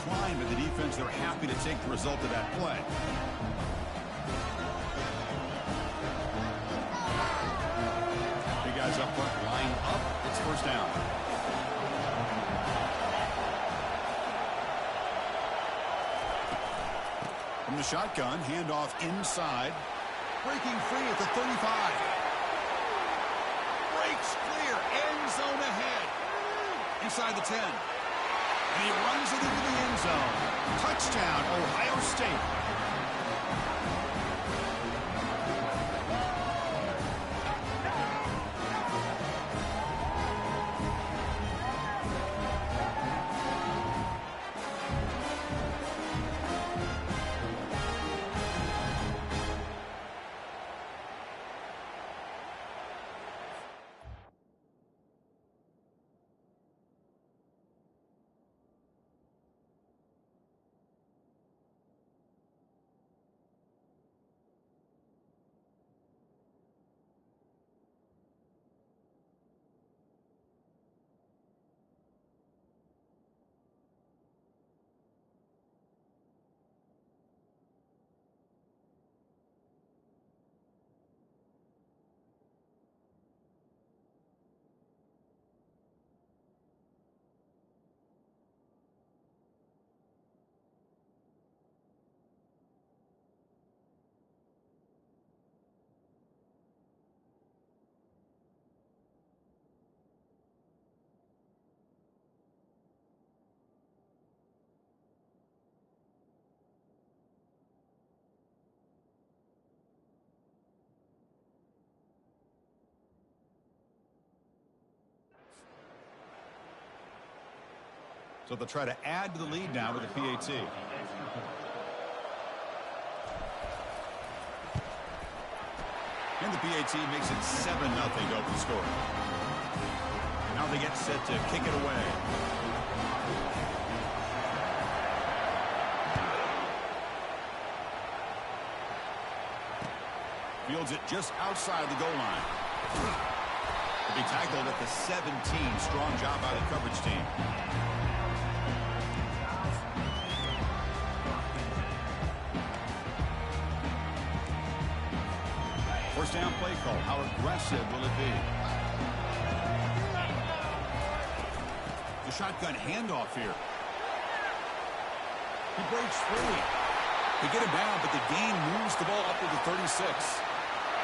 decline, but the defense, they're happy to take the result of that play. Big guys up front, line up. It's first down. From the shotgun, handoff inside. Breaking free at the 35. Breaks clear, end zone ahead. Inside the 10. And he runs it into the end zone. Touchdown, Ohio State. So they'll try to add to the lead now with the PAT. And the PAT makes it 7-0 to open score. Now they get set to kick it away. Fields it just outside the goal line. To be tackled at the 17. Strong job by the coverage team. First down play call. How aggressive will it be? The shotgun handoff here. He breaks free. They get him down, but the gain moves the ball up to the 36.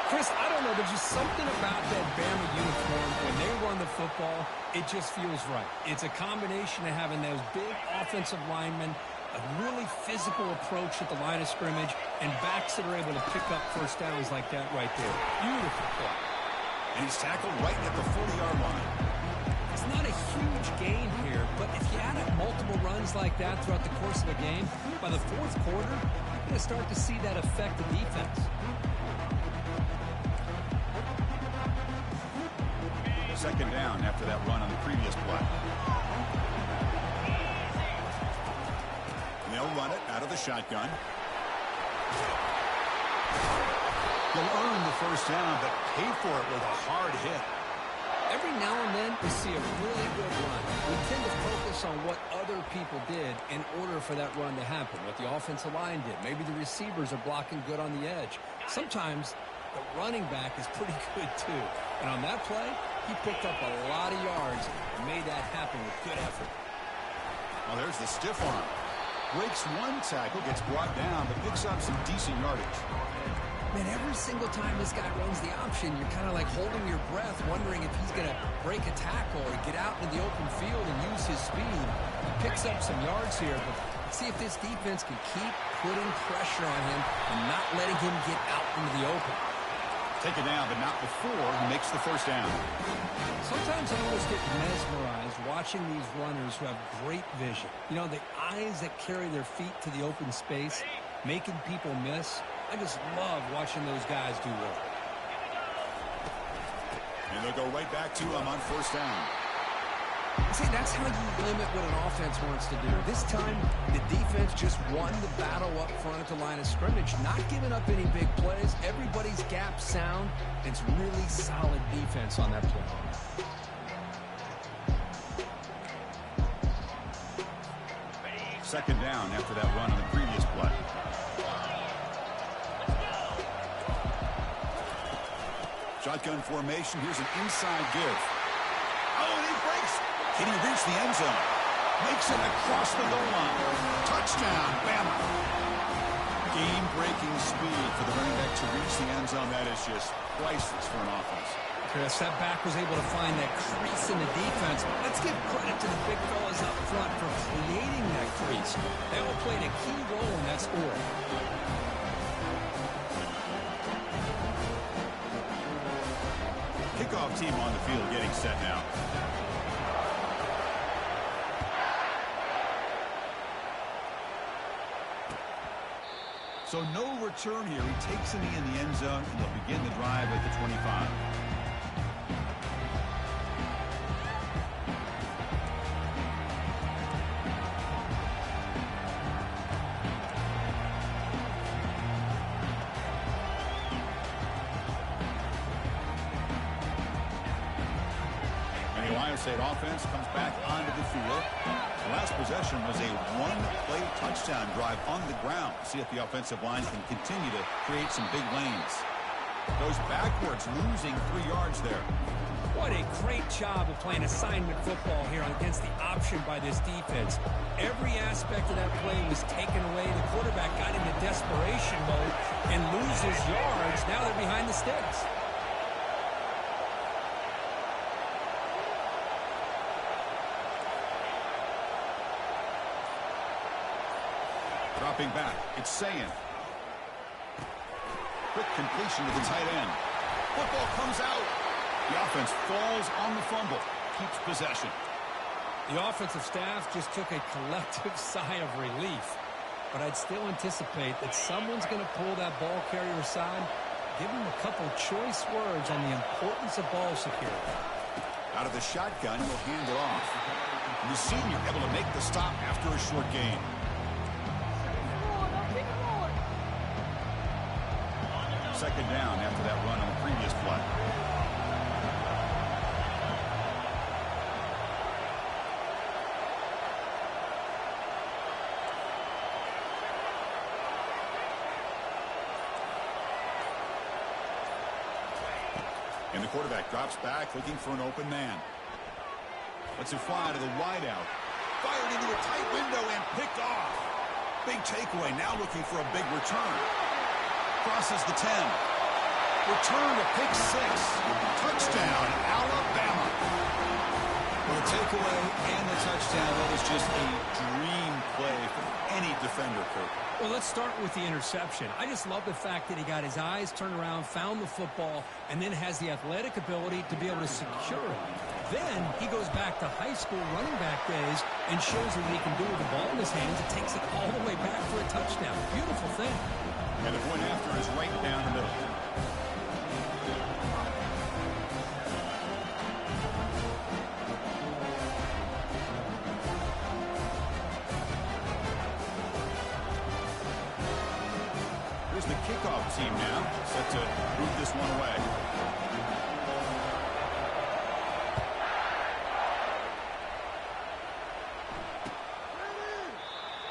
Chris, I don't know. There's just something about that Bama uniform. When they run the football, it just feels right. It's a combination of having those big offensive linemen, a really physical approach at the line of scrimmage, and backs that are able to pick up first downs like that right there. Beautiful play. And he's tackled right at the 40-yard line. It's not a huge gain here, but if you add up multiple runs like that throughout the course of a game, by the fourth quarter, you're going to start to see that affect the defense. Second down after that run on the previous play. And they'll run it out of the shotgun. They'll earn the first down, but pay for it with a hard hit. Every now and then, we see a really good run. We tend to focus on what other people did in order for that run to happen, what the offensive line did. Maybe the receivers are blocking good on the edge. Sometimes the running back is pretty good, too. And on that play, he picked up a lot of yards and made that happen with good effort. Well, there's the stiff arm. Breaks one tackle, gets brought down, but picks up some decent yardage. Man, every single time this guy runs the option, you're kind of like holding your breath, wondering if he's going to break a tackle or get out into the open field and use his speed. He picks up some yards here, but let's see if this defense can keep putting pressure on him and not letting him get out into the open. Taken down, but not before he makes the first down. Sometimes I almost get mesmerized watching these runners who have great vision. You know, the eyes that carry their feet to the open space, making people miss. I just love watching those guys do work. And they'll go right back to him on first down. See, that's how you limit what an offense wants to do. This time, the defense just won the battle up front at the line of scrimmage, not giving up any big plays. Everybody's gap sound. It's really solid defense on that play. Second down after that run on the previous play. Shotgun formation. Here's an inside give. Oh, and he breaks. Can he reach the end zone? Makes it across the goal line. Touchdown, Bama. Game-breaking speed for the running back to reach the end zone. That is just priceless for an offense. Chris, that back was able to find that crease in the defense. Let's give credit to the big fellas up front for creating that crease. They all played a key role in that score. Kickoff team on the field getting set now. So no return here. He takes it in the end zone, and they'll begin the drive at the 25. State offense comes back onto the field. The last possession was a one-play touchdown drive on the ground. See if the offensive line can continue to create some big lanes. Goes backwards, losing 3 yards there. What a great job of playing assignment football here against the option by this defense. Every aspect of that play was taken away. The quarterback got into desperation mode and loses yards. Now they're behind the sticks. Dropping back, it's Sayin. Quick completion to the tight end. Football comes out. The offense falls on the fumble. Keeps possession. The offensive staff just took a collective sigh of relief. But I'd still anticipate that someone's going to pull that ball carrier aside, give him a couple choice words on the importance of ball security. Out of the shotgun, he'll hand it off. And the senior able to make the stop after a short gain. Second down after that run on the previous play. And the quarterback drops back, looking for an open man. Lets it fly to the wideout. Fired into a tight window and picked off. Big takeaway, now looking for a big return. Crosses the 10. Return to pick 6. Touchdown, Alabama. Well, the takeaway and the touchdown, that is just a dream play for any defender, Kurt. Well, let's start with the interception. I just love the fact that he got his eyes turned around, found the football, and then has the athletic ability to be able to secure it. Then he goes back to high school running back days and shows what he can do with the ball in his hands. It takes it all the way back for a touchdown. Beautiful thing. And the point after is right down the middle. Here's the kickoff team now, set to move this one away.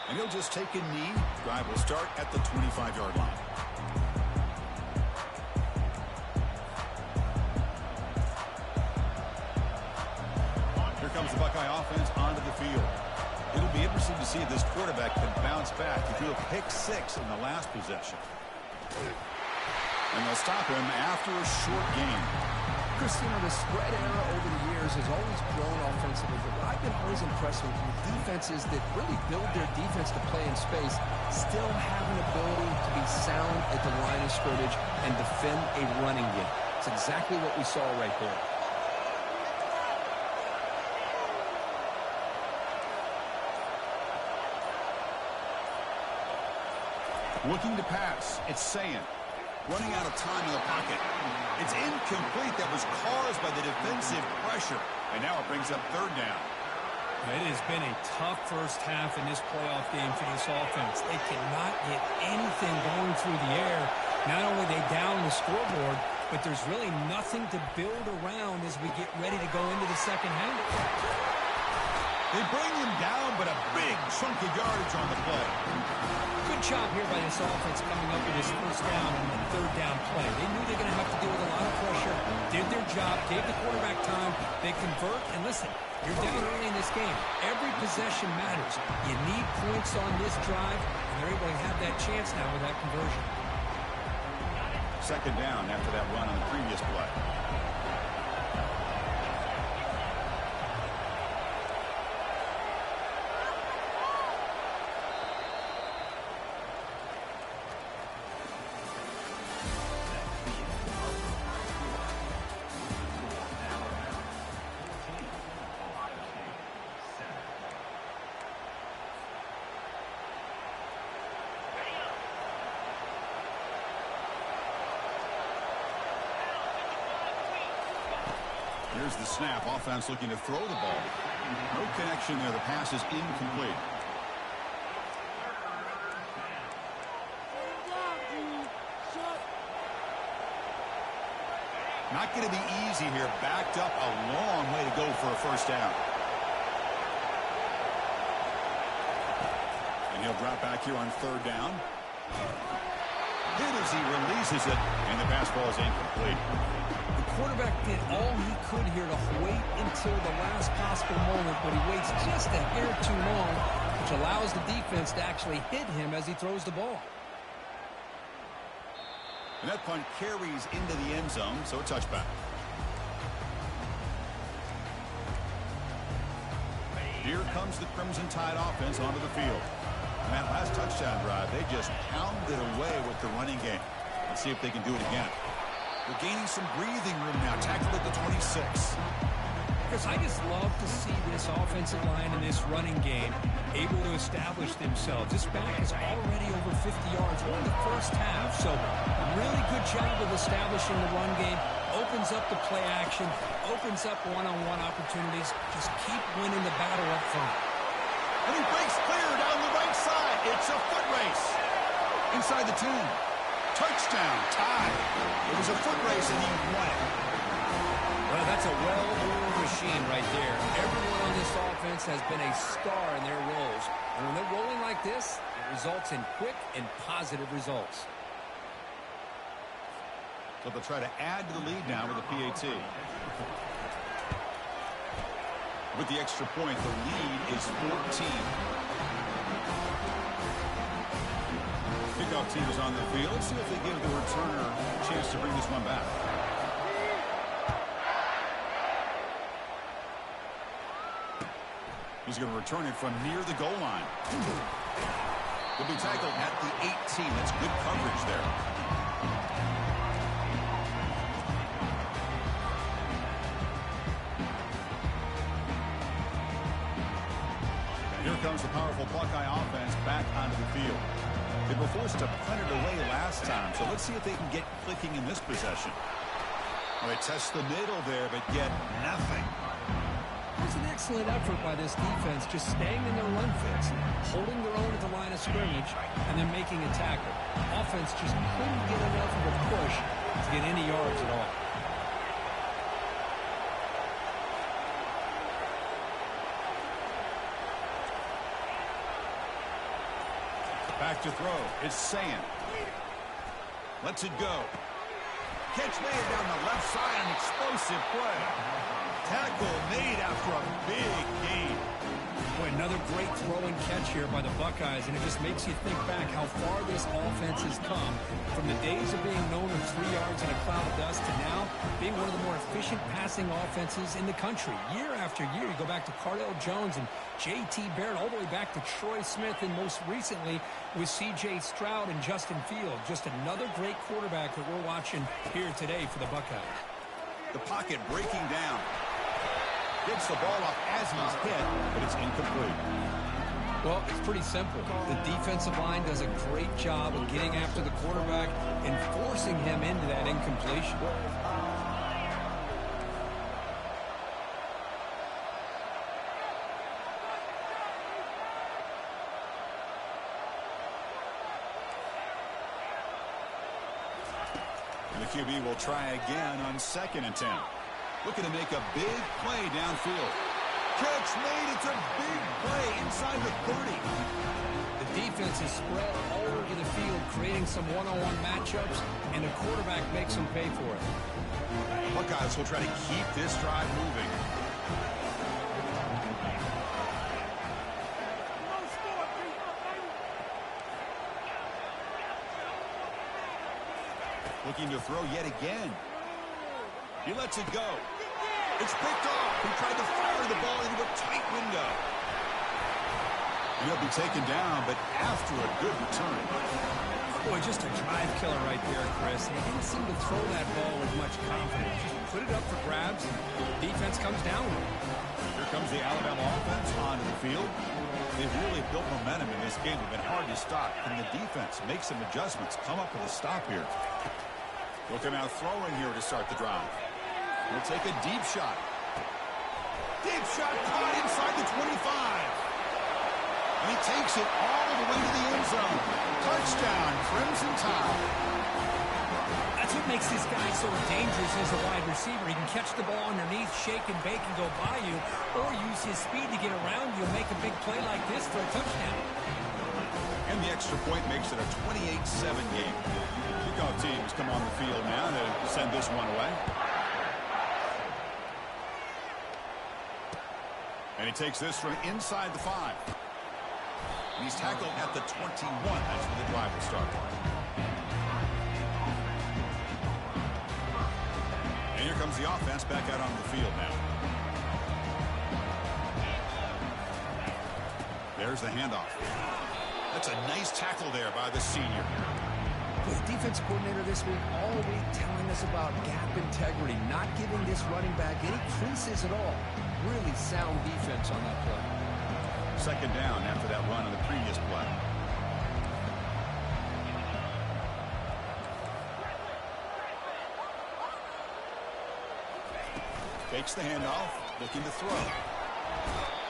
And he'll just take a knee. Drive will start at the 25-yard line. Here comes the Buckeye offense onto the field. It'll be interesting to see if this quarterback can bounce back. He threw a pick 6 in the last possession. And they'll stop him after a short game. Chris, you know, the spread era over the years has always grown offensively, but what I've been always impressed with defenses that really build their defense to play in space still have an ability to be sound at the line of scrimmage and defend a running game. It's exactly what we saw right there. Looking to pass. It's Sayin. Running out of time in the pocket. It's incomplete. That was caused by the defensive pressure. And now it brings up third down. It has been a tough first half in this playoff game for this offense. They cannot get anything going through the air. Not only are they down the scoreboard, but there's really nothing to build around as we get ready to go into the second half. They bring him down, but a big chunk of yardage on the play. Good job here by this offense coming up with this first down and the third down play. They knew they were going to have to deal with a lot of pressure, did their job, gave the quarterback time. They convert, and listen, you're down early in this game. Every possession matters. You need points on this drive, and they're able to have that chance now with that conversion. Second down after that run on the previous play. Here's the snap. Offense looking to throw the ball. No connection there. The pass is incomplete. Not going to be easy here. Backed up a long way to go for a first down. And he'll drop back here on third down. Hit as he releases it, and the pass ball is incomplete. The quarterback did all he could here to wait until the last possible moment, but he waits just a hair too long, which allows the defense to actually hit him as he throws the ball. And that punt carries into the end zone, so a touchback. Here comes the Crimson Tide offense onto the field. And that last touchdown drive, they just pounded away with the running game. Let's see if they can do it again. They're gaining some breathing room now, tackled at the 26. Because I just love to see this offensive line and this running game able to establish themselves. This back is already over 50 yards in the first half, so really good job of establishing the run game. Opens up the play action, opens up one-on-one opportunities. Just keep winning the battle up front. And he breaks clear down the right side. It's a foot race. Inside the 10. Touchdown, Tide. It was a foot race, and he won it. Well, that's a well-oiled machine right there. Everyone on this offense has been a star in their roles. And when they're rolling like this, it results in quick and positive results. So they'll try to add to the lead now with a PAT. With the extra point, the lead is 14. Kickoff team is on the field. Let's see if they give the returner a chance to bring this one back. He's going to return it from near the goal line. He'll be tackled at the 18. That's good coverage there. Here comes the powerful Buckeye offense back onto the field. They were forced to punt it away last time, so let's see if they can get clicking in this possession. Well, they test the middle there, but get nothing. It was an excellent effort by this defense, just staying in their run fits, holding their own at the line of scrimmage, and then making a tackle. Offense just couldn't get enough of a push to get any yards at all. Back to throw. It's Sand. Lets it go. Catch made down the left side. An explosive play. Tackle made after a big gain. Boy, another great throw and catch here by the Buckeyes, and it just makes you think back how far this offense has come from the days of being known as 3 yards in a cloud of dust to now being one of the more efficient passing offenses in the country. Year after year, you go back to Cardell Jones and J.T. Barrett, all the way back to Troy Smith, and most recently with C.J. Stroud and Justin Fields. Just another great quarterback that we're watching here today for the Buckeyes. The pocket breaking down. Gets the ball up as he's hit, but it's incomplete. Well, it's pretty simple. The defensive line does a great job of getting after the quarterback and forcing him into that incompletion. And the QB will try again on 2nd and 10. Looking to make a big play downfield. kicks made. It's a big play inside the 30. The defense is spread all over the field, creating some one-on-one matchups, and the quarterback makes them pay for it. Buckeyes will try to keep this drive moving. Looking to throw yet again. He lets it go. It's picked off. He tried to fire the ball into a tight window. He'll be taken down, but after a good return. Boy, just a drive killer right there, Chris. He didn't seem to throw that ball with much confidence. Just put it up for grabs, and defense comes down with it. Here comes the Alabama offense onto the field. They've really built momentum in this game. They've been hard to stop. Can the defense make some adjustments, come up with a stop here? Looking out throwing here to start the drive. He'll take a deep shot. Deep shot caught inside the 25. And he takes it all the way to the end zone. Touchdown, Crimson Tide. That's what makes this guy so dangerous as a wide receiver. He can catch the ball underneath, shake and bake and go by you, or use his speed to get around you and make a big play like this for a touchdown. And the extra point makes it a 28-7 game. Kickoff teams come on the field now to send this one away. And he takes this from inside the 5. And he's tackled at the 21. That's where the drive will start. And here comes the offense back out on the field now. There's the handoff. That's a nice tackle there by the senior. The defense coordinator this week all week telling us about gap integrity, not giving this running back any creases at all. Really sound defense on that play. Second down after that run on the previous play. Takes the handoff, looking to throw.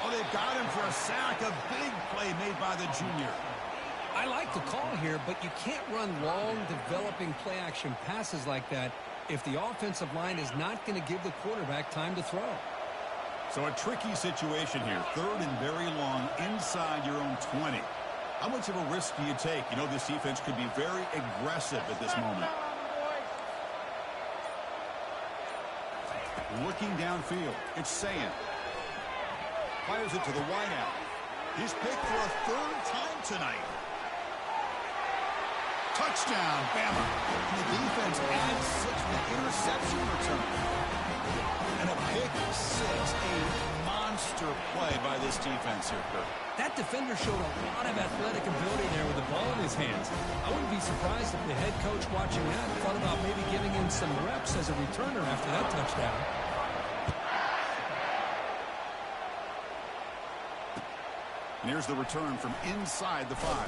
Oh, they've got him for a sack. A big play made by the junior. I like the call here, but you can't run long, developing play-action passes like that if the offensive line is not going to give the quarterback time to throw. So a tricky situation here. Third and very long inside your own 20. How much of a risk do you take? You know, this defense could be very aggressive at this moment. Looking downfield, it's Sayin. Fires it to the wideout. He's picked for a third time tonight. Touchdown, Bama. And the defense adds 6 to the interception return. And a pick 6, a monster play by this defense here, Kirk. That defender showed a lot of athletic ability there with the ball in his hands. I wouldn't be surprised if the head coach watching that thought about maybe giving him some reps as a returner after that touchdown. And here's the return from inside the 5.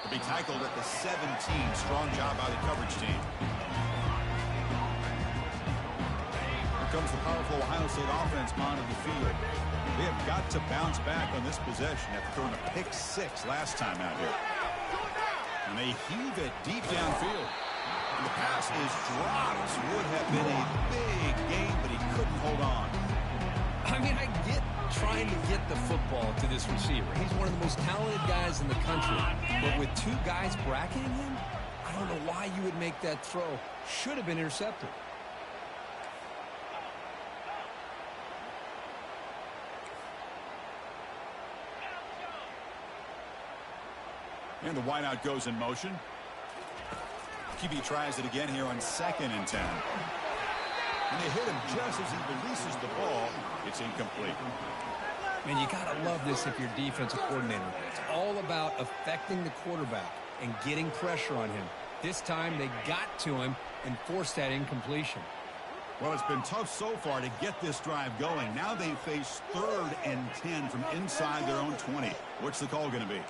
To be tackled at the 17. Strong job by the coverage team. Here comes the powerful Ohio State offense onto the field. They have got to bounce back on this possession after throwing a pick 6 last time out here. And they heave it deep downfield. And the pass is dropped. Would have been a big game, but he couldn't hold on. I mean, I get trying to get the football to this receiver. He's one of the most talented guys in the country. But with 2 guys bracketing him, I don't know why you would make that throw. Should have been intercepted. And the wideout goes in motion. QB tries it again here on 2nd and 10. And they hit him just as he releases the ball. It's incomplete. Man, you got to love this if you're defensive coordinator. It's all about affecting the quarterback and getting pressure on him. This time they got to him and forced that incompletion. Well, it's been tough so far to get this drive going. Now they face 3rd and 10 from inside their own 20. What's the call going to be?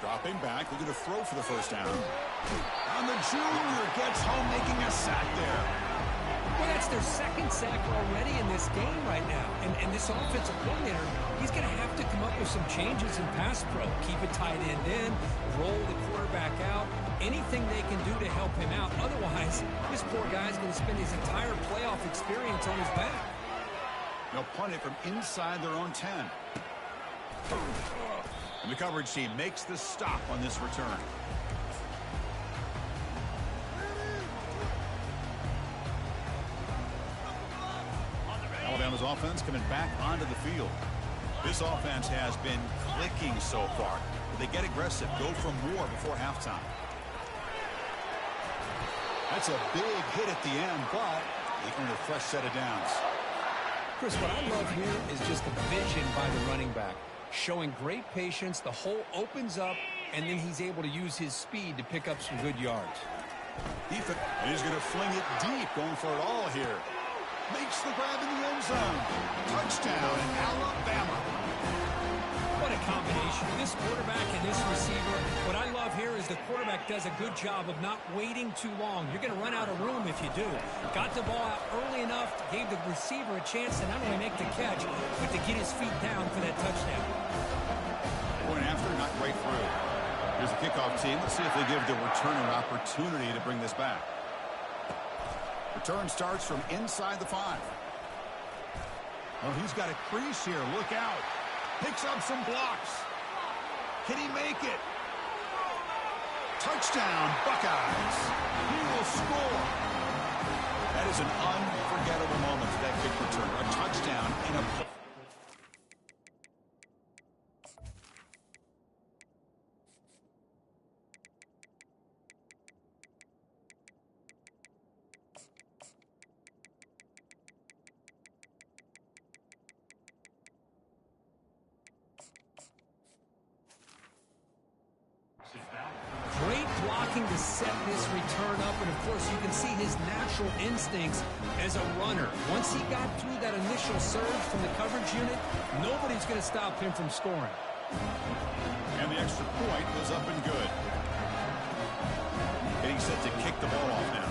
Dropping back, looking to throw for the first down. And the junior gets home, making a sack there. Well, that's their second sack already in this game right now. And this offensive coordinator, he's going to have to come up with some changes in pass pro. Keep a tight end in, roll the quarterback out, anything they can do to help him out. Otherwise, this poor guy's going to spend his entire playoff experience on his back. They'll punt it from inside their own 10. And the coverage team makes the stop on this return. Alabama's offense coming back onto the field. This offense has been clicking so far. They get aggressive, go for more before halftime. That's a big hit at the end, but they earn a fresh set of downs. Chris, what I love here is just the vision by the running back. Showing great patience, the hole opens up, and then he's able to use his speed to pick up some good yards. Defense is going to fling it deep, going for it all here. Makes the grab in the end zone. Touchdown, Alabama. What a combination. This quarterback and this receiver. What I love here is the quarterback does a good job of not waiting too long. You're going to run out of room if you do. Got the ball out early enough, gave the receiver a chance to not only make the catch, but to get his feet down for that touchdown. Point after, not quite through. Here's the kickoff team. Let's see if they give the returner an opportunity to bring this back. Return starts from inside the 5. Oh, he's got a crease here. Look out. Picks up some blocks. Can he make it? Touchdown, Buckeyes. He will score. That is an unforgettable moment for that kick return. A touchdown in a... Great blocking to set this return up, and of course you can see his natural instincts as a runner. Once he got through that initial surge from the coverage unit, nobody's going to stop him from scoring. And the extra point was up and good. Getting set to kick the ball off now.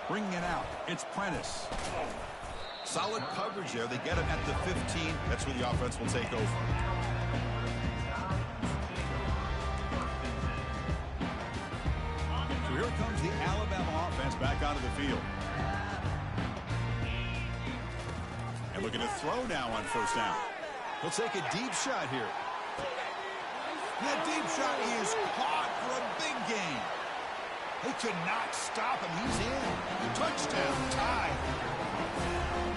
Bringing it out, it's Prentice. Solid coverage there. They get him at the 15. That's where the offense will take over. So here comes the Alabama offense back onto the field. And looking to throw now on first down. He'll take a deep shot here. That deep shot is caught for a big gain. They could not stop him. He's in. Touchdown, tie.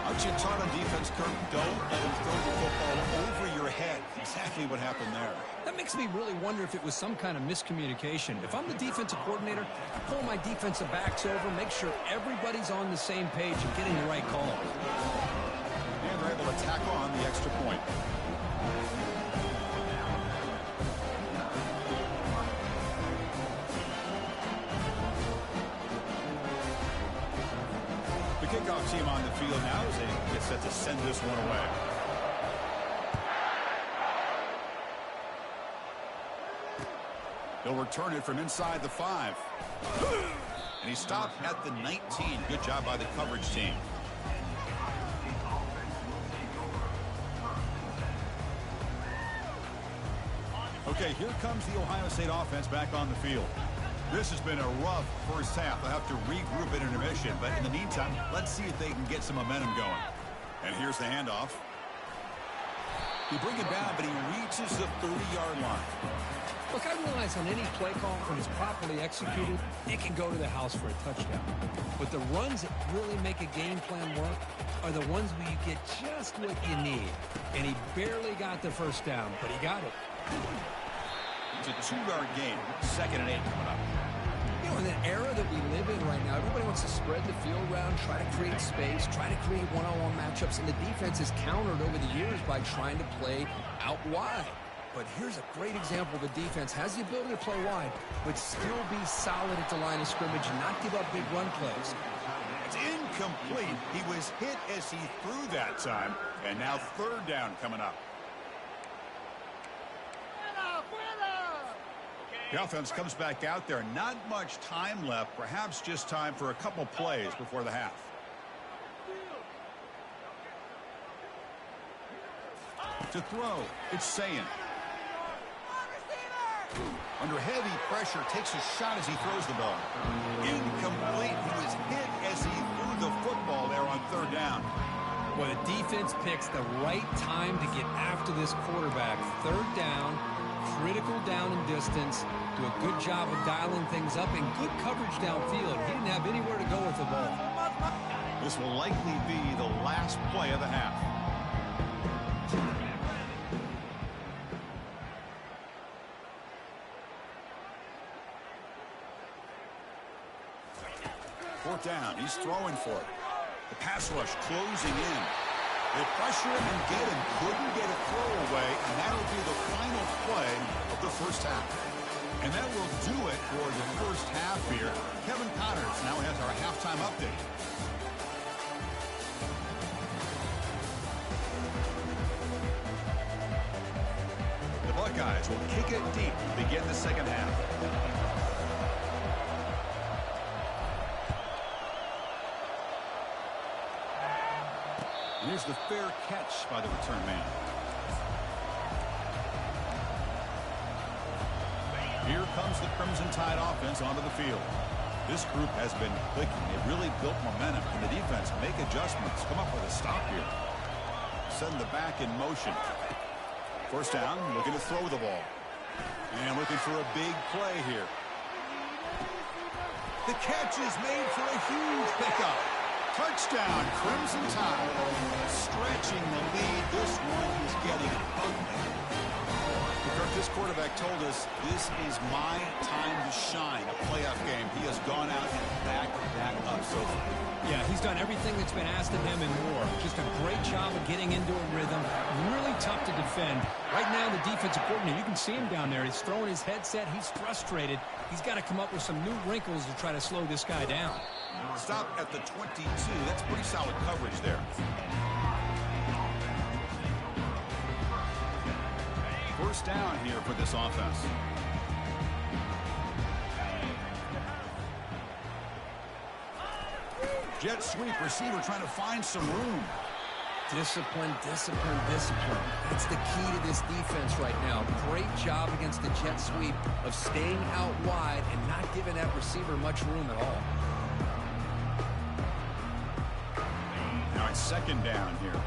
Aren't you taught on defense, Kirk? Don't let him throw the football over your head. Exactly what happened there. That makes me really wonder if it was some kind of miscommunication. If I'm the defensive coordinator, I pull my defensive backs over, make sure everybody's on the same page and getting the right call. And they're able to tack on the extra point. Kickoff team on the field now as they get set to send this one away. He'll return it from inside the 5. And he stopped at the 19. Good job by the coverage team. Okay, here comes the Ohio State offense back on the field. This has been a rough first half. They'll have to regroup at intermission. But in the meantime, let's see if they can get some momentum going. And here's the handoff. He bring it down, but he reaches the 30-yard line. Look, I realize on any play call, when it's properly executed, it can go to the house for a touchdown. But the runs that really make a game plan work are the ones where you get just what you need. And he barely got the first down, but he got it. It's a 2-yard gain. 2nd and 8 coming up. You know, in the era that we live in right now, everybody wants to spread the field around, try to create space, try to create one-on-one matchups, and the defense has countered over the years by trying to play out wide. But here's a great example. The defense has the ability to play wide, but still be solid at the line of scrimmage and not give up big run plays. It's incomplete. He was hit as he threw that time, and now 3rd down coming up. The offense comes back out there. Not much time left. Perhaps just time for a couple plays before the half. To throw, it's Sayin. Under heavy pressure, takes a shot as he throws the ball. Incomplete. He was hit as he threw the football there on third down. Well, the defense picks the right time to get after this quarterback. Third down, critical down and distance. Do a good job of dialing things up and good coverage downfield. He didn't have anywhere to go with the ball. This will likely be the last play of the half. Fourth down. He's throwing for it. The pass rush closing in. They pressure him and get him. Couldn't get a throw away, and that'll be the final play of the first half. And that will do it for the first half here. Kevin Connors now has our halftime update. The Buckeyes will kick it deep to begin the second half. Here's the fair catch by the return man. Here comes the Crimson Tide offense onto the field. This group has been clicking. They really built momentum. And the defense make adjustments. Come up with a stop here. Send the back in motion. First down, looking to throw the ball. And looking for a big play here. The catch is made for a huge pickup. Touchdown, Crimson Tide. Stretching the lead. This one is getting ugly. Kirk, this quarterback told us this is my time to shine. A playoff game. He has gone out and backed that up so far. Yeah, he's done everything that's been asked of him and more. Just a great job of getting into a rhythm. Really tough to defend. Right now, the defensive coordinator, you can see him down there. He's throwing his headset. He's frustrated. He's got to come up with some new wrinkles to try to slow this guy down. Stop at the 22. That's pretty solid coverage there. First down here for this offense. Jet sweep, receiver trying to find some room. Discipline, discipline, discipline. That's the key to this defense right now. Great job against the jet sweep of staying out wide and not giving that receiver much room at all. Now it's second down here.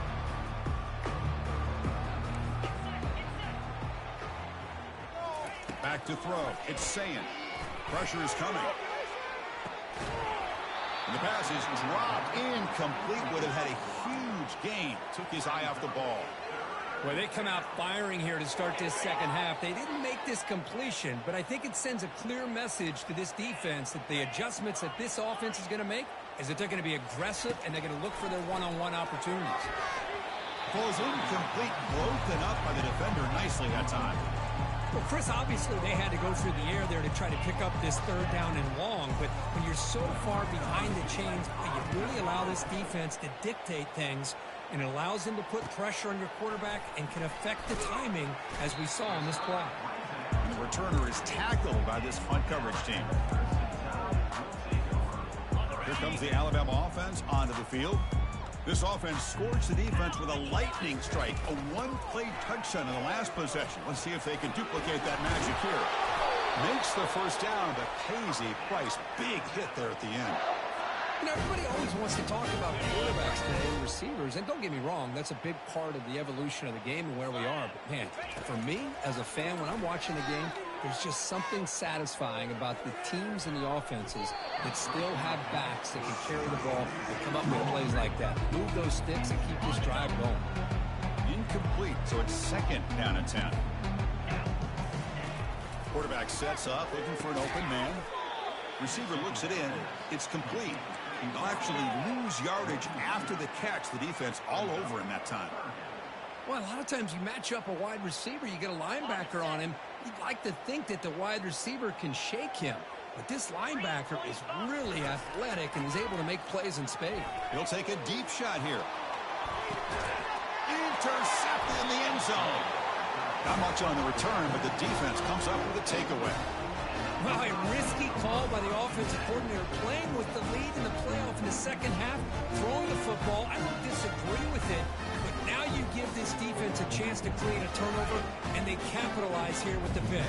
Back to throw. It's Sayin. Pressure is coming. And the pass is dropped. Incomplete. Would have had a huge gain. Took his eye off the ball. Well, they come out firing here to start this second half. They didn't make this completion, but I think it sends a clear message to this defense that the adjustments that this offense is going to make is that they're going to be aggressive and they're going to look for their one-on-one opportunities. Ball is incomplete. Broken up by the defender nicely that time. Well, Chris, obviously they had to go through the air there to try to pick up this third down and long, but when you're so far behind the chains, you really allow this defense to dictate things, and it allows them to put pressure on your quarterback and can affect the timing, as we saw on this play. And the returner is tackled by this punt coverage team. Here comes the Alabama offense onto the field. This offense scorched the defense with a lightning strike, a one-play touchdown in the last possession. Let's see if they can duplicate that magic here. Makes the first down, but pays a price. Big hit there at the end. You know, everybody always wants to talk about quarterbacks today and receivers, and don't get me wrong, that's a big part of the evolution of the game and where we are. But, man, for me, as a fan, when I'm watching the game, there's just something satisfying about the teams and the offenses that still have backs that can carry the ball and come up with plays like that. Move those sticks and keep this drive going. Incomplete, so it's second down and 10. Quarterback sets up, looking for an open man. Receiver looks it in. It's complete. He'll actually lose yardage after the catch. The defense all over him that time. Well, a lot of times you match up a wide receiver, you get a linebacker on him. You'd like to think that the wide receiver can shake him. But this linebacker is really athletic and is able to make plays in space. He'll take a deep shot here. Intercepted in the end zone. Not much on the return, but the defense comes up with a takeaway. Well, a risky call by the offensive coordinator, playing with the lead in the playoff in the second half, throwing the football. I don't disagree with it, but now you give this defense a chance to create a turnover, and they capitalize here with the pick.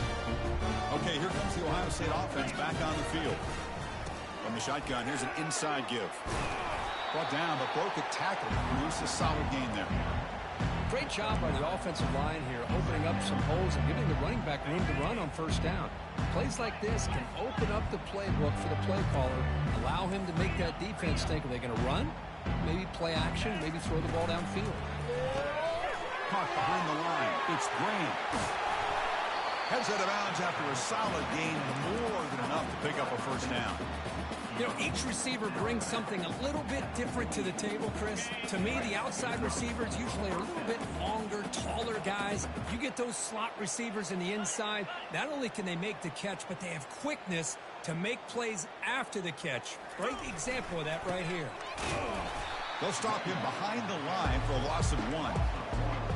Okay, here comes the Ohio State offense back on the field. From the shotgun, here's an inside give. Brought down, but broke a tackle to produce a solid gain there. Great job by the offensive line here, opening up some holes and giving the running back room to run on first down. Plays like this can open up the playbook for the play caller, allow him to make that defense think, are they going to run? Maybe play action, maybe throw the ball downfield. Caught behind the line. It's Graham. Heads out of bounds after a solid gain, more than enough to pick up a first down. You know, each receiver brings something a little bit different to the table, Chris. To me, the outside receivers usually are a little bit longer, taller guys. You get those slot receivers in the inside, not only can they make the catch, but they have quickness to make plays after the catch. Great example of that right here. They'll stop him behind the line for a loss of 1.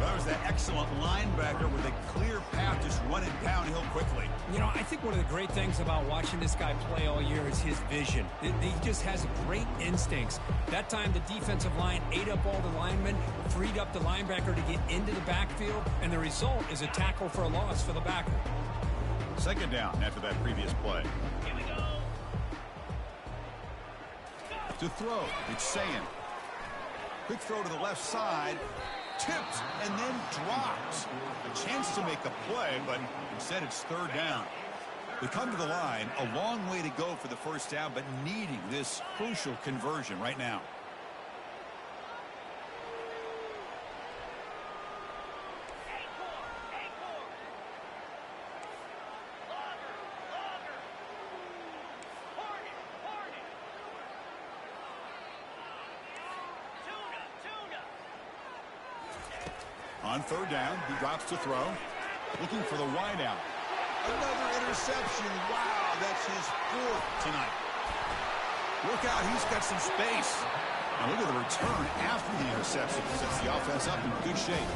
That was that excellent linebacker with a clear path just running downhill quickly. You know, I think one of the great things about watching this guy play all year is his vision. He just has great instincts. That time the defensive line ate up all the linemen, freed up the linebacker to get into the backfield, and the result is a tackle for a loss for the backer. Second down after that previous play. Here we go. To throw, it's Sayin. Quick throw to the left side. Tipped and then dropped. A chance to make a play, but instead it's third down. They come to the line, a long way to go for the first down, but needing this crucial conversion right now. On third down, he drops to throw. Looking for the wide out. Another interception. Wow, that's his 4th tonight. Look out, he's got some space. Now look at the return after the interception. Sets the offense up in good shape.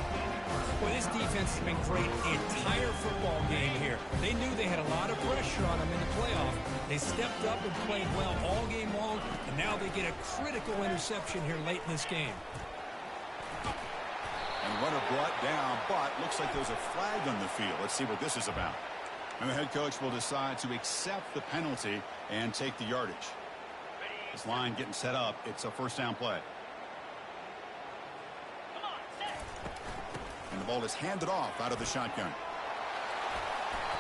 Well, this defense has been great the entire football game here. They knew they had a lot of pressure on them in the playoff. They stepped up and played well all game long, and now they get a critical interception here late in this game. And runner brought down, but looks like there's a flag on the field. Let's see what this is about. And the head coach will decide to accept the penalty and take the yardage. This line getting set up. It's a first down play. And the ball is handed off out of the shotgun.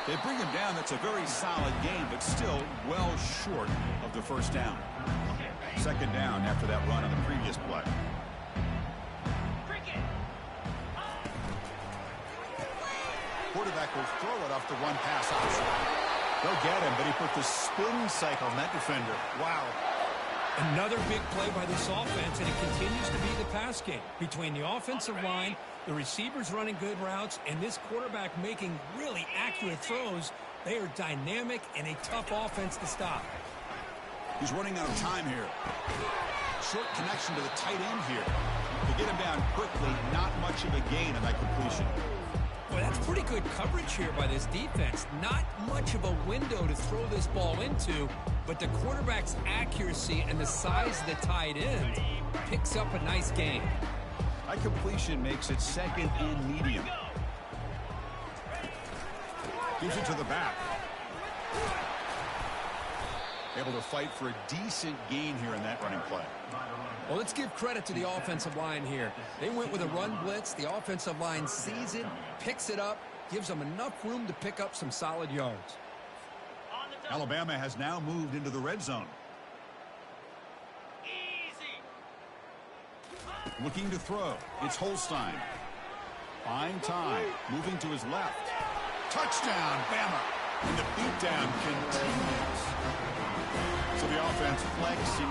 They bring him down. That's a very solid game, but still well short of the first down. Second down after that run on the previous play. Quarterback will throw it off the one pass option. They'll get him, but he put the spin cycle on that defender. Wow. Another big play by this offense, and it continues to be the pass game. Between the offensive line, the receivers running good routes, and this quarterback making really accurate throws, they are dynamic and a tough offense to stop. He's running out of time here. Short connection to the tight end here. To get him down quickly, not much of a gain on that completion. Well, that's pretty good coverage here by this defense. Not much of a window to throw this ball into, but the quarterback's accuracy and the size of the tight end picks up a nice gain. That completion makes it second and medium. Gives it to the back. Able to fight for a decent gain here in that running play. Well, let's give credit to the offensive line here. They went with a run blitz. The offensive line sees it, picks it up, gives them enough room to pick up some solid yards. Alabama has now moved into the red zone. Looking to throw. It's Holstein. Fine time. Moving to his left. Touchdown, Bama. And the beatdown continues. So the offense flexing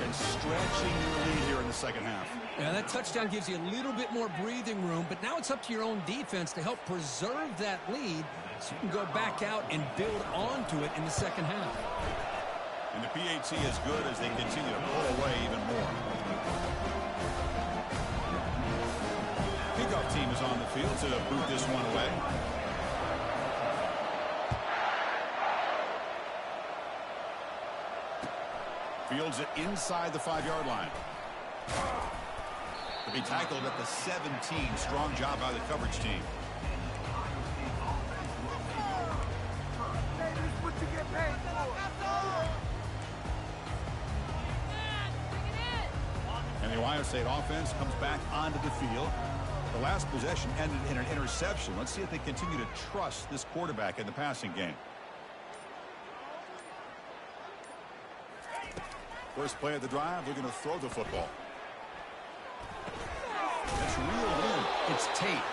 and stretching their lead here in the second half. Yeah, that touchdown gives you a little bit more breathing room, but now it's up to your own defense to help preserve that lead so you can go back out and build onto it in the second half. And the PAT is good as they continue to pull away even more. Kickoff team is receivers on the field to boot this one away. Fields it inside the 5-yard line. To be tackled at the 17. Strong job by the coverage team. And the Ohio State offense comes back onto the field. The last possession ended in an interception. Let's see if they continue to trust this quarterback in the passing game. First play of the drive, they're going to throw the football. That's real good. It's Tate.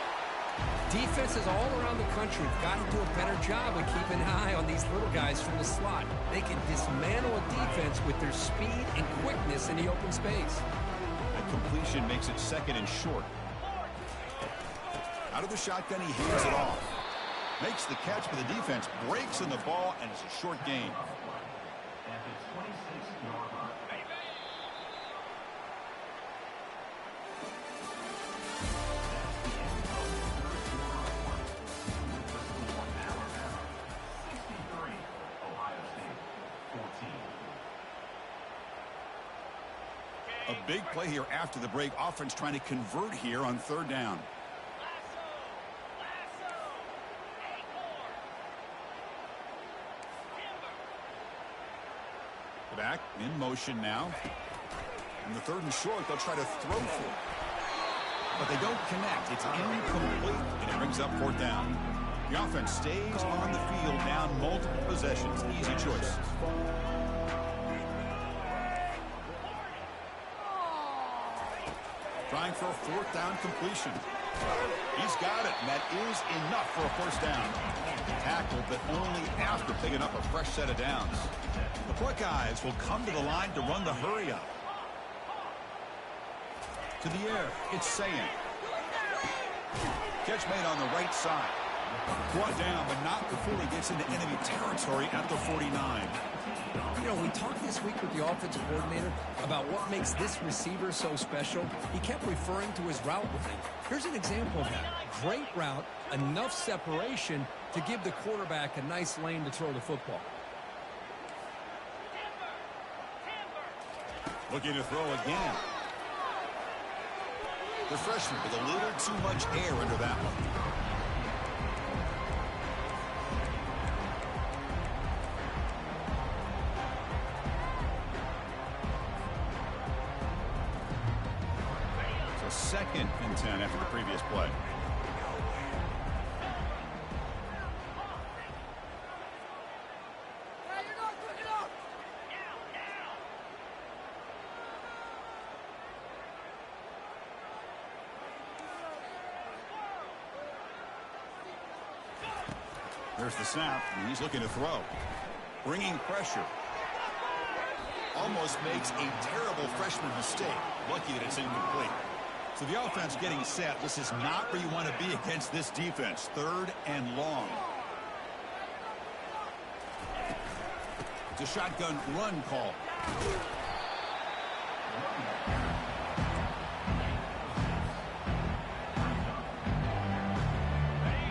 Defenses all around the country have got to do a better job of keeping an eye on these little guys from the slot. They can dismantle a defense with their speed and quickness in the open space. That completion makes it 2nd and short. Out of the shotgun, he hands it off. Makes the catch, but the defense breaks in the ball, and it's a short gain. A big play here after the break. Offense trying to convert here on 3rd down. Back in motion now. And the 3rd and short, they'll try to throw for it. But they don't connect. It's incomplete, and it brings up 4th down. The offense stays on the field down multiple possessions. Easy choice. Trying for a 4th down completion. He's got it, and that is enough for a 1st down. Tackled, but only after picking up a fresh set of downs. The Buckeyes will come to the line to run the hurry up. To the air, it's Sayin. Catch made on the right side. Brought down, but not before he gets into enemy territory at the 49. You know, we talked this week with the offensive coordinator about what makes this receiver so special. He kept referring to his route running. Here's an example of that. Great route, enough separation to give the quarterback a nice lane to throw the football. Looking to throw again. The freshman with a little too much air under that one. So 2nd and 10 after the previous play. There's the snap, and he's looking to throw. Bringing pressure. Almost makes a terrible freshman mistake. Lucky that it's incomplete. So the offense getting set. This is not where you want to be against this defense. 3rd and long. It's a shotgun run call.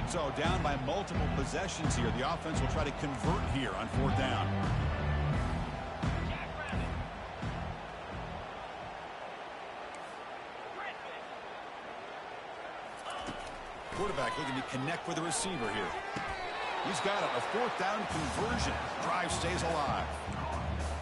So down by multiple possessions here. The offense will try to convert here on 4th down. Quarterback looking to connect with the receiver here. He's got it. A 4th down conversion. Drive stays alive.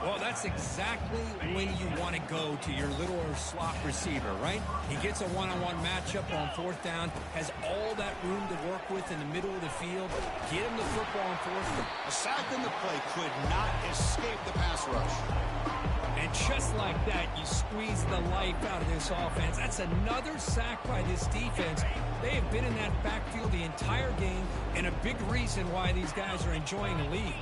Well, that's exactly when you want to go to your little slot receiver, right? He gets a one-on-one matchup on 4th down, has all that room to work with in the middle of the field. Get him the football on 4th down. A sack in the play could not escape the pass rush. And just like that, you squeeze the life out of this offense. That's another sack by this defense. They have been in that backfield the entire game, and a big reason why these guys are enjoying the lead.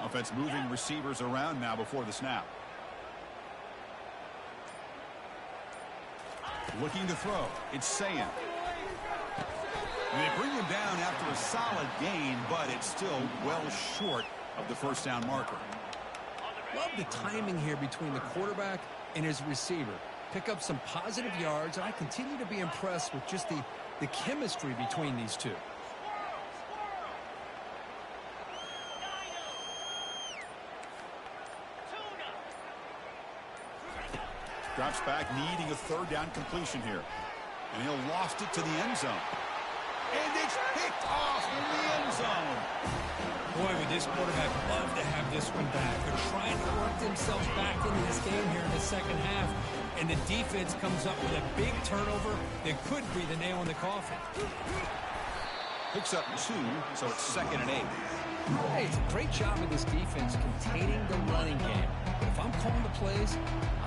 Offense moving receivers around now before the snap. Looking to throw. It's Sayin. They bring him down after a solid gain, but it's still well short of the 1st down marker. Love the timing here between the quarterback and his receiver. pick up some positive yards, and I continue to be impressed with just the chemistry between these two. Drops back, needing a third down completion here. And he'll lost it to the end zone. And it's picked off in the end zone. Boy, would this quarterback love to have this one back. They're trying to work themselves back into this game here in the second half. And the defense comes up with a big turnover that could be the nail in the coffin. Picks up 2, so it's 2nd and 8. Hey, it's a great job of this defense containing the running game. But if I'm calling the plays,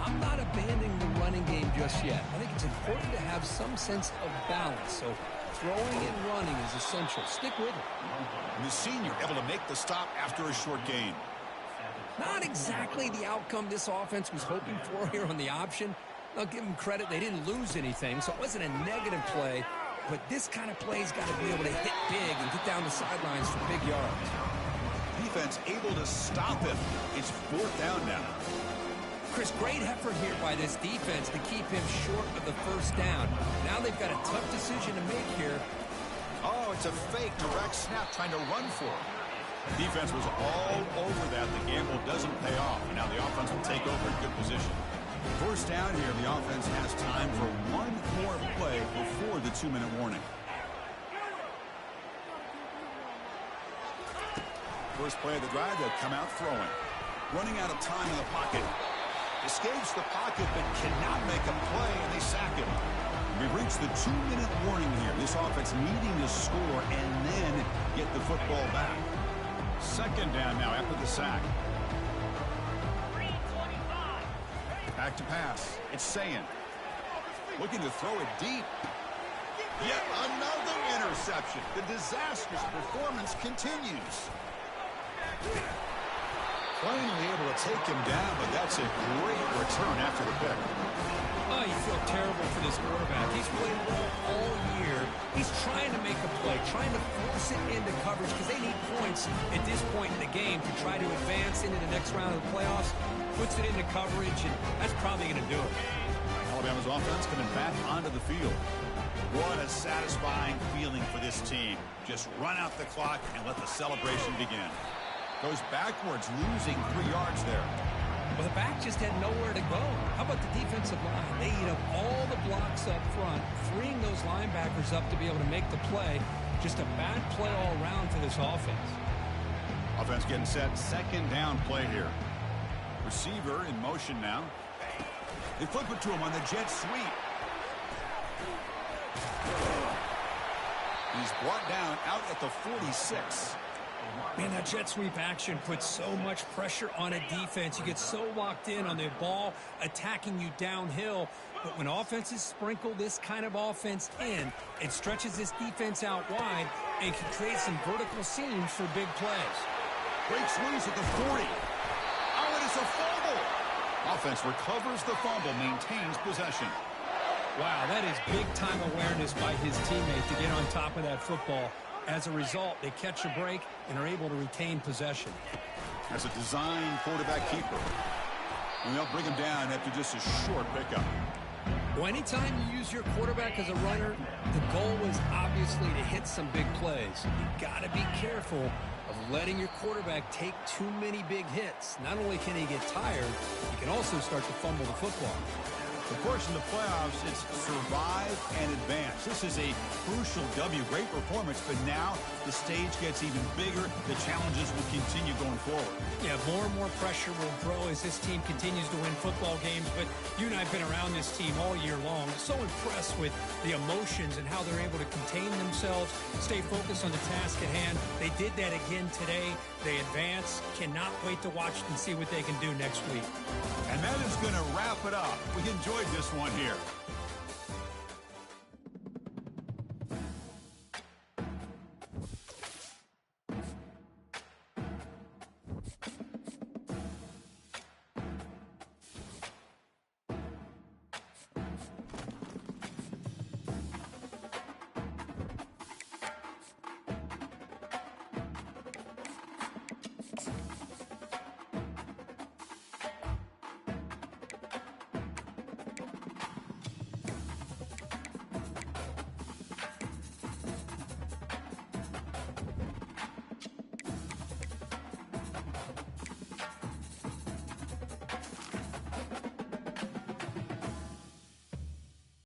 I'm not abandoning the running game just yet. I think it's important to have some sense of balance. So throwing and running is essential. Stick with it. And the senior able to make the stop after a short gain. Not exactly the outcome this offense was hoping for here on the option. I'll give them credit. They didn't lose anything, so it wasn't a negative play. But this kind of play's got to be able to hit big and get down the sidelines for big yards. Defense able to stop him. It's 4th down now. Chris, great effort here by this defense to keep him short of the first down. Now they've got a tough decision to make here. Oh, it's a fake direct snap trying to run for him. Defense was all over that. The gamble doesn't pay off. And now the offense will take over in good position. First down here, the offense has time for one more play before the 2-minute warning. First play of the drive, they'll come out throwing. Running out of time in the pocket. Escapes the pocket, but cannot make a play, and they sack him. We've reached the 2-minute warning here. This offense needing to score and then get the football back. 2nd down now after the sack. Back to pass. It's Sayin. Looking to throw it deep. Yet another interception. The disastrous performance continues. Finally able to take him down, but that's a great return after the pick. Oh, you feel terrible for this quarterback. He's played well all year. He's trying to make a play, trying to force it into coverage because they need points at this point in the game to try to advance into the next round of the playoffs. Puts it into coverage, and that's probably going to do it. Alabama's offense coming back onto the field. What a satisfying feeling for this team. Just run out the clock and let the celebration begin. Goes backwards, losing 3 yards there. Well, the back just had nowhere to go. How about the defensive line? They eat up all the blocks up front, freeing those linebackers up to be able to make the play. Just a bad play all around for this offense. Offense getting set. 2nd down play here. Receiver in motion now. They flip it to him on the jet sweep. He's brought down out at the 46. Man, that jet sweep action puts so much pressure on a defense. You get so locked in on the ball attacking you downhill. But when offenses sprinkle this kind of offense in, it stretches this defense out wide and can create some vertical seams for big plays. Breaks loose at the 40. Oh, it is a fumble. Offense recovers the fumble, maintains possession. Wow, that is big-time awareness by his teammate to get on top of that football. As a result, they catch a break and are able to retain possession. That's a design quarterback keeper. And they'll bring him down after just a short pickup. Well, anytime you use your quarterback as a runner, the goal was obviously to hit some big plays. You got to be careful of letting your quarterback take too many big hits. Not only can he get tired, he can also start to fumble the football. Of course, in the playoffs, it's survive and advance. This is a crucial W. Great performance, but now the stage gets even bigger. The challenges will continue going forward. Yeah, more and more pressure will grow as this team continues to win football games. But you and I have been around this team all year long. So impressed with the emotions and how they're able to contain themselves, stay focused on the task at hand. They did that again today. They advance. Cannot wait to watch and see what they can do next week. And that is going to wrap it up. We enjoyed this one here.